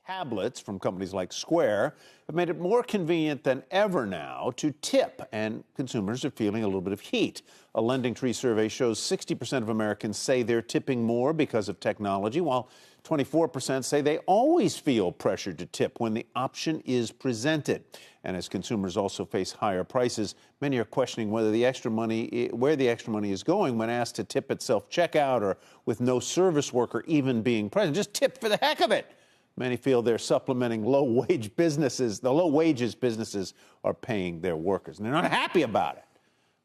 Tablets from companies like Square have made it more convenient than ever now to tip, and consumers are feeling a little bit of heat. A LendingTree survey shows 60% of Americans say they're tipping more because of technology, while 24% say they always feel pressured to tip when the option is presented. And as consumers also face higher prices, many are questioning where the extra money is going when asked to tip at self-checkout or with no service worker even being present. Just tip for the heck of it. Many feel they're supplementing low-wage businesses. The low-wages businesses are paying their workers, and they're not happy about it.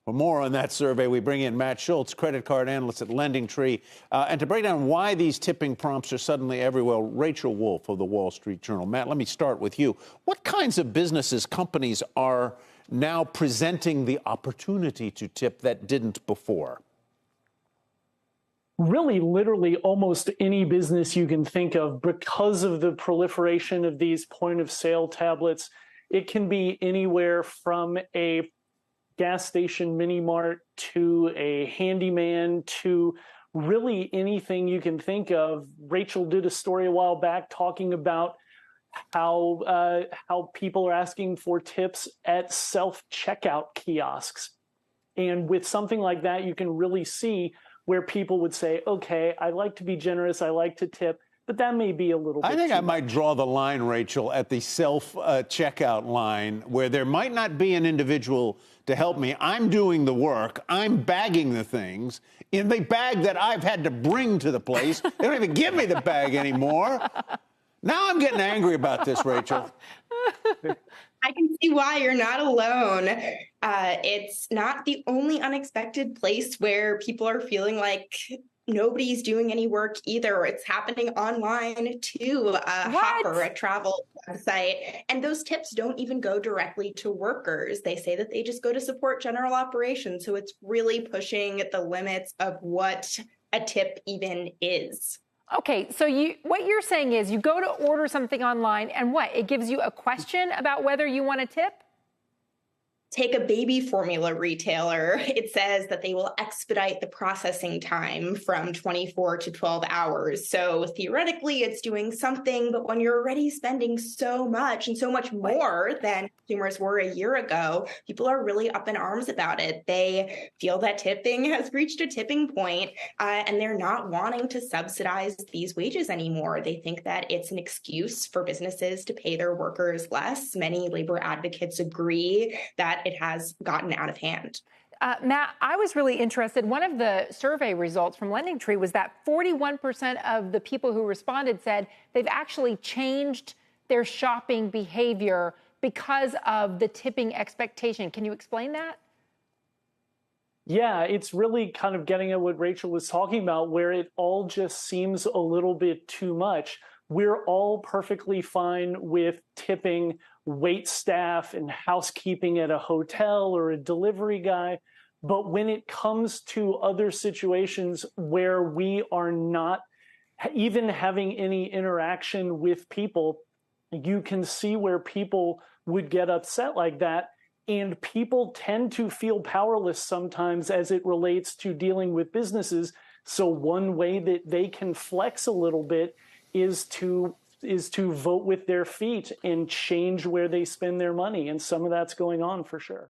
For more on that survey, we bring in Matt Schulz, credit card analyst at LendingTree. And to break down why these tipping prompts are suddenly everywhere, Rachel Wolfe of the Wall Street Journal. Matt, let me start with you. What kinds of businesses, companies are now presenting the opportunity to tip that didn't before? Really, literally almost any business you can think of because of the proliferation of these point-of-sale tablets. It can be anywhere from a gas station mini mart to a handyman to really anything you can think of. Rachel did a story a while back talking about how people are asking for tips at self-checkout kiosks. And with something like that, you can really see where people would say, okay, I like to be generous, I like to tip, but that may be a little bit I think I much. might draw the line, Rachel, at the self-checkout line where there might not be an individual to help me. I'm doing the work. I'm bagging the things in the bag that I've had to bring to the place. They don't even give me the bag anymore. Now I'm getting angry about this, Rachel. I can see why you're not alone. It's not the only unexpected place where people are feeling like nobody's doing any work either. It's happening online too. Hopper, a travel website. And those tips don't even go directly to workers. They say that they just go to support general operations. So it's really pushing the limits of what a tip even is. Okay, so what you're saying is you go to order something online and what? It gives you a question about whether you want a tip? Take a baby formula retailer. It says that they will expedite the processing time from 24 to 12 hours. So theoretically, it's doing something, but when you're already spending so much and so much more than consumers were a year ago, people are really up in arms about it. They feel that tipping has reached a tipping point, and they're not wanting to subsidize these wages anymore. They think that it's an excuse for businesses to pay their workers less. Many labor advocates agree that it has gotten out of hand. Matt, I was really interested. One of the survey results from LendingTree was that 41% of the people who responded said they've actually changed their shopping behavior because of the tipping expectation. Can you explain that? Yeah, it's really kind of getting at what Rachel was talking about, where it all just seems a little bit too much. We're all perfectly fine with tipping wait staff and housekeeping at a hotel or a delivery guy. But when it comes to other situations where we are not even having any interaction with people, you can see where people would get upset like that. And people tend to feel powerless sometimes as it relates to dealing with businesses. So one way that they can flex a little bit is to vote with their feet and change where they spend their money. And some of that's going on for sure.